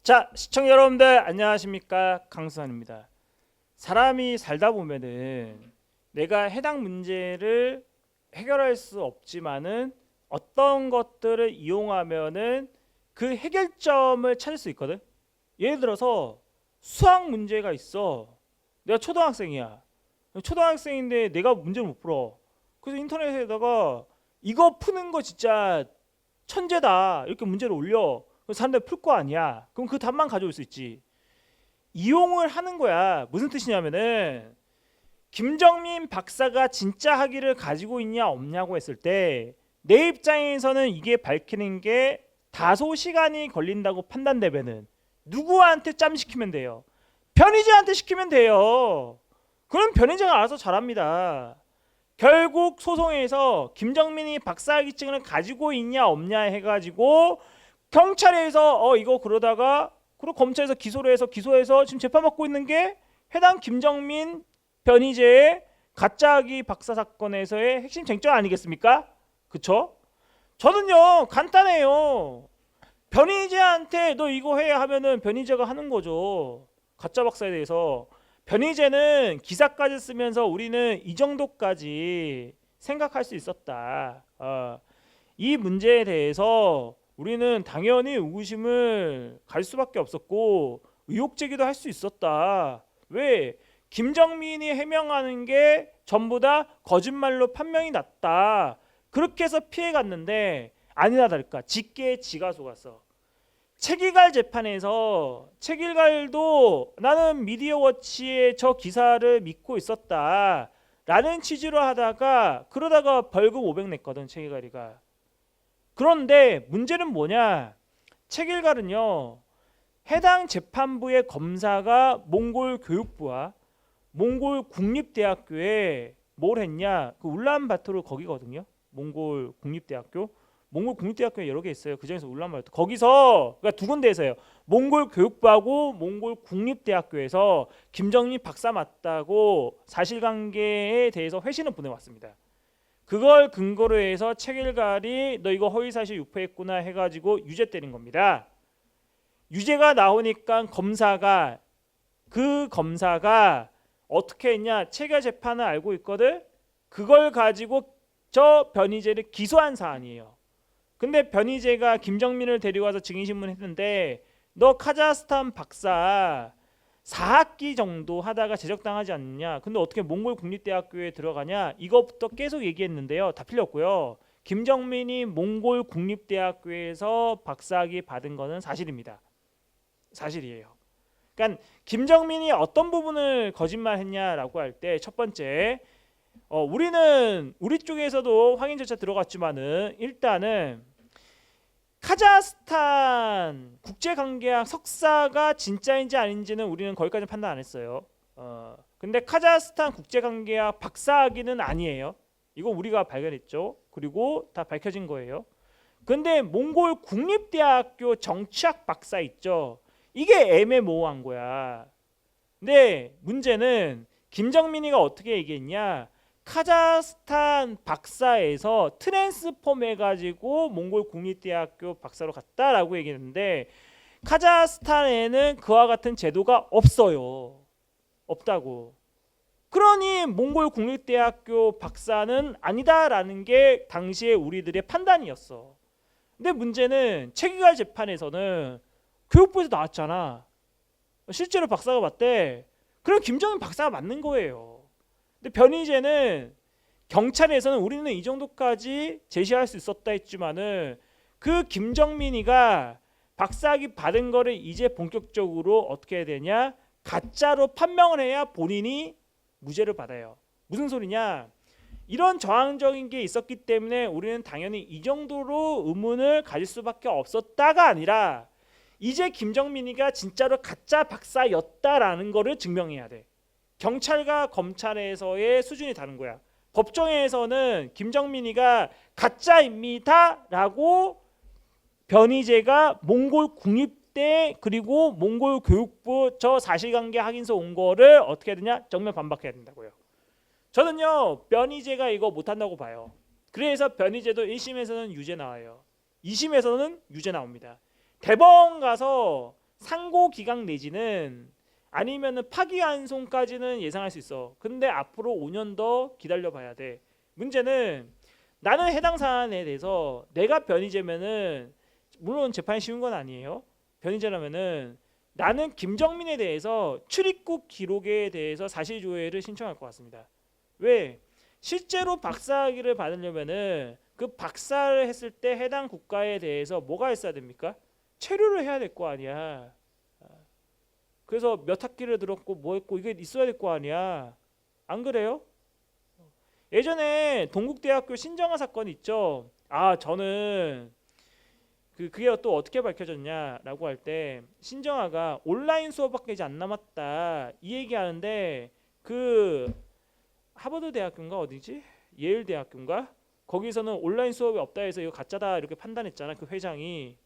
자, 시청자 여러분들 안녕하십니까? 강수환입니다. 사람이 살다 보면은 내가 해당 문제를 해결할 수 없지만은 어떤 것들을 이용하면은 그 해결점을 찾을 수 있거든. 예를 들어서 수학 문제가 있어. 내가 초등학생이야. 초등학생인데 내가 문제를 못 풀어. 그래서 인터넷에다가 이거 푸는 거 진짜 천재다 이렇게 문제를 올려. 그래서 사람들 풀 거 아니야. 그럼 그 답만 가져올 수 있지. 이용을 하는 거야. 무슨 뜻이냐면은 김정민 박사가 진짜 학위를 가지고 있냐 없냐고 했을 때 내 입장에서는 이게 밝히는 게 다소 시간이 걸린다고 판단되면은 누구한테 짬 시키면 돼요? 변희재한테 시키면 돼요. 그럼 변희재가 알아서 잘합니다. 결국 소송에서 김정민이 박사학위증을 가지고 있냐 없냐 해가지고 경찰에서 이거 그러다가 그리고 검찰에서 기소해서 지금 재판받고 있는 게 해당 김정민 변희재의 가짜학위 박사 사건에서의 핵심 쟁점 아니겠습니까? 그쵸? 저는요 간단해요. 변희재한테 너 이거 해 하면은 변희재가 하는 거죠. 가짜 박사에 대해서. 변희재는 기사까지 쓰면서 우리는 이 정도까지 생각할 수 있었다. 이 문제에 대해서 우리는 당연히 의구심을 갈 수밖에 없었고 의혹 제기도 할 수 있었다. 왜? 김정민이 해명하는 게 전부 다 거짓말로 판명이 났다. 그렇게 해서 피해갔는데 아니나 다를까 직계에 지가 속았어. 책일갈 재판에서 책일갈도 나는 미디어워치의 저 기사를 믿고 있었다 라는 취지로 하다가 그러다가 벌금 500 냈거든 책일갈이가. 그런데 문제는 뭐냐? 책일갈은요 해당 재판부의 검사가 몽골 교육부와 몽골 국립대학교에 뭘 했냐? 그 울란바토르 거기거든요. 몽골 국립대학교. 몽골 국립대학교에 여러 개 있어요. 그 중에서 울란바토르. 거기서 그러니까 두 군데에서요. 몽골 교육부하고 몽골 국립대학교에서 김정민 박사 맞다고 사실관계에 대해서 회신을 보내왔습니다. 그걸 근거로 해서 책일갈이 너 이거 허위사실 유포했구나 해가지고 유죄 때린 겁니다. 유죄가 나오니까 그 검사가 어떻게 했냐? 체결 재판을 알고 있거든. 그걸 가지고 저 변희재를 기소한 사안이에요. 근데 변희재가 김정민을 데리고 와서 증인신문 했는데 너 카자흐스탄 박사 4학기 정도 하다가 제적당하지 않느냐? 근데 어떻게 몽골 국립대학교에 들어가냐? 이것부터 계속 얘기했는데요. 다 필요없고요. 김정민이 몽골 국립대학교에서 박사학위 받은 거는 사실입니다. 사실이에요. 그러니까 김정민이 어떤 부분을 거짓말했냐라고 할 때 첫 번째 우리는 우리 쪽에서도 확인 절차 들어갔지만은 일단은 카자흐스탄 국제관계학 석사가 진짜인지 아닌지는 우리는 거기까지 판단 안 했어요. 근데 카자흐스탄 국제관계학 박사학위는 아니에요. 이거 우리가 발견했죠. 그리고 다 밝혀진 거예요. 근데 몽골 국립대학교 정치학 박사 있죠. 이게 애매모호한 거야. 근데 문제는 김정민이가 어떻게 얘기했냐? 카자흐스탄 박사에서 트랜스폼해가지고 몽골 국립대학교 박사로 갔다라고 얘기했는데 카자흐스탄에는 그와 같은 제도가 없어요. 없다고. 그러니 몽골 국립대학교 박사는 아니다라는 게 당시에 우리들의 판단이었어. 근데 문제는 책임갈 재판에서는 교육부에서 나왔잖아. 실제로 박사가 맞대. 그럼 김정민 박사가 맞는 거예요. 근데 변희재는 경찰에서는 우리는 이 정도까지 제시할 수 있었다 했지만은 그 김정민이가 박사학위 받은 거를 이제 본격적으로 어떻게 해야 되냐? 가짜로 판명을 해야 본인이 무죄를 받아요. 무슨 소리냐? 이런 저항적인 게 있었기 때문에 우리는 당연히 이 정도로 의문을 가질 수밖에 없었다가 아니라 이제 김정민이가 진짜로 가짜 박사였다라는 거를 증명해야 돼. 경찰과 검찰에서의 수준이 다른 거야. 법정에서는 김정민이가 가짜입니다라고 변희재가 몽골 국립대 그리고 몽골 교육부 저 사실관계 확인서 온 거를 어떻게 해야 되냐? 정면 반박해야 된다고요. 저는요 변희재가 이거 못한다고 봐요. 그래서 변희재도 1심에서는 유죄 나와요. 2심에서는 유죄 나옵니다. 대법원 가서 상고 기각 내지는 아니면은 파기환송까지는 예상할 수 있어. 근데 앞으로 5년 더 기다려 봐야 돼. 문제는 나는 해당 사안에 대해서 내가 변희재면은 물론 재판이 쉬운 건 아니에요. 변희재라면은 나는 김정민에 대해서 출입국 기록에 대해서 사실조회를 신청할 것 같습니다. 왜? 실제로 박사학위를 받으려면은 그 박사를 했을 때 해당 국가에 대해서 뭐가 있어야 됩니까? 체류를 해야 될 거 아니야. 그래서 몇 학기를 들었고 뭐 했고 이게 있어야 될 거 아니야. 안 그래요? 예전에 동국대학교 신정아 사건 있죠. 아 저는 그게 또 어떻게 밝혀졌냐라고 할 때 신정아가 온라인 수업밖에 안 남았다 이 얘기하는데 그 하버드 대학교인가 어디지? 예일 대학교인가? 거기서는 온라인 수업이 없다 해서 이거 가짜다 이렇게 판단했잖아. 그 회장이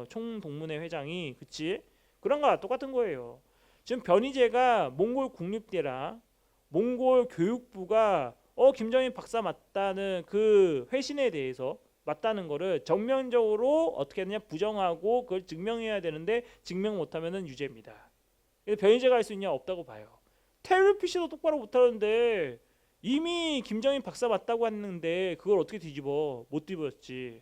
총동문회 회장이 그치? 그런 거랑 똑같은 거예요. 지금 변희재가 몽골 국립대랑 몽골 교육부가 김정인 박사 맞다는 그 회신에 대해서 맞다는 거를 정면적으로 어떻게 했느냐 부정하고 그걸 증명해야 되는데 증명 못하면은 유죄입니다. 그래서 변희재가 할 수 있냐 없다고 봐요. 테일러 피쉬도 똑바로 못하는데 이미 김정인 박사 맞다고 했는데 그걸 어떻게 뒤집어? 못 뒤집었지.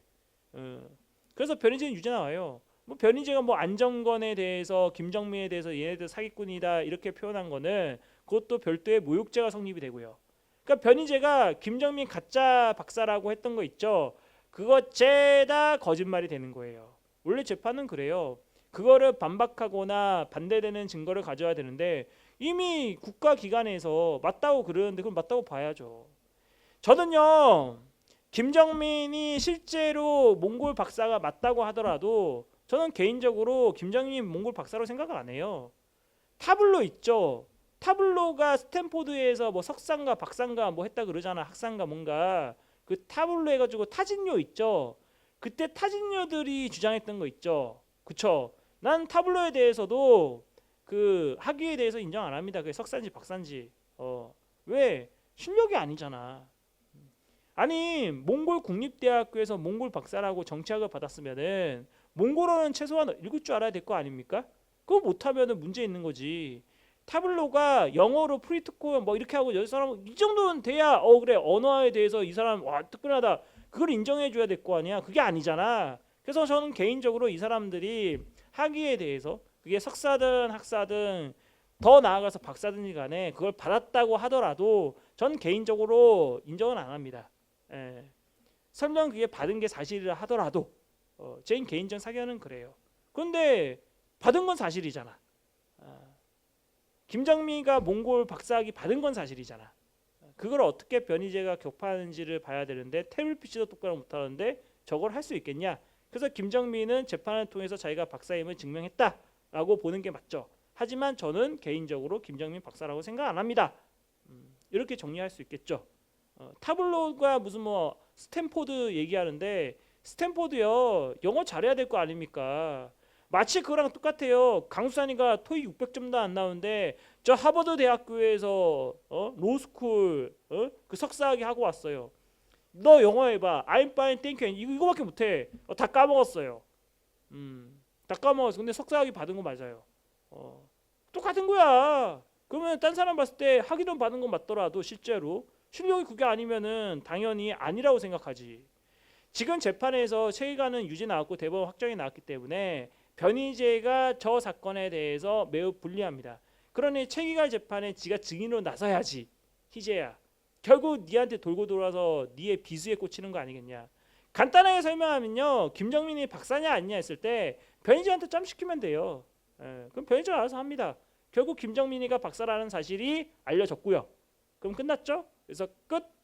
그래서 변희재는 유죄 나와요. 뭐 변희재가 뭐 안정권에 대해서 김정민에 대해서 얘네들 사기꾼이다 이렇게 표현한 거는 그것도 별도의 모욕죄가 성립이 되고요. 그러니까 변희재가 김정민 가짜 박사라고 했던 거 있죠. 그거 죄다 거짓말이 되는 거예요. 원래 재판은 그래요. 그거를 반박하거나 반대되는 증거를 가져야 되는데 이미 국가기관에서 맞다고 그러는데 그럼 맞다고 봐야죠. 저는요. 김정민이 실제로 몽골 박사가 맞다고 하더라도 저는 개인적으로 김정민 몽골 박사로 생각을 안 해요. 타블로 있죠. 타블로가 스탠포드에서 뭐 석상가 박상가 뭐 했다 그러잖아. 학상가 뭔가 그 타블로 해가지고 타진료 있죠. 그때 타진료들이 주장했던 거 있죠. 그쵸? 난 타블로에 대해서도 그 학위에 대해서 인정 안 합니다. 그게 석사인지 박사인지. 왜? 실력이 아니잖아. 아니 몽골 국립대학교에서 몽골 박사라고 정치학을 받았으면은 몽골어는 최소한 읽을 줄 알아야 될 거 아닙니까? 그거 못하면은 문제 있는 거지. 타블로가 영어로 프리트코 뭐 이렇게 하고 여기 사람 이 정도는 돼야 그래 언어에 대해서 이 사람 와 특별하다 그걸 인정해 줘야 될 거 아니야. 그게 아니잖아. 그래서 저는 개인적으로 이 사람들이 학위에 대해서 그게 석사든 학사든 더 나아가서 박사든지 간에 그걸 받았다고 하더라도 전 개인적으로 인정은 안 합니다. 설령 그게 받은 게 사실이라 하더라도 제 개인적 사견은 그래요. 그런데 받은 건 사실이잖아. 김정민이가 몽골 박사학위 받은 건 사실이잖아. 그걸 어떻게 변희재가 격파하는지를 봐야 되는데 태블피치도 똑바로 못하는데 저걸 할 수 있겠냐. 그래서 김정민은 재판을 통해서 자기가 박사임을 증명했다라고 보는 게 맞죠. 하지만 저는 개인적으로 김정민 박사라고 생각 안 합니다. 이렇게 정리할 수 있겠죠. 타블로가 무슨 뭐 스탠포드 얘기하는데 스탠포드요 영어 잘해야 될 거 아닙니까? 마치 그거랑 똑같아요. 강수산이가 토익 600점도 안 나오는데 저 하버드 대학교에서 로스쿨 그 석사학위 하고 왔어요. 너 영어 해봐. I'm fine, thank you. 이거밖에 못해. 다 까먹었어요. 다 까먹었어. 근데 석사학위 받은 거 맞아요. 똑같은 거야. 그러면 딴 사람 봤을 때 학위론 받은 건 맞더라도 실제로 실력이 그게 아니면은 당연히 아니라고 생각하지. 지금 재판에서 최기관은 유죄 나왔고 대법원 확정이 나왔기 때문에 변희재가 저 사건에 대해서 매우 불리합니다. 그러니 최기관 재판에 지가 증인으로 나서야지. 희재야. 결국 니한테 돌고 돌아서 니의 비수에 꽂히는 거 아니겠냐. 간단하게 설명하면요. 김정민이 박사냐 아니냐 했을 때 변희재한테 짬 시키면 돼요. 그럼 변희재가 알아서 합니다. 결국 김정민이가 박사라는 사실이 알려졌고요. 그럼 끝났죠? 그래서 끝.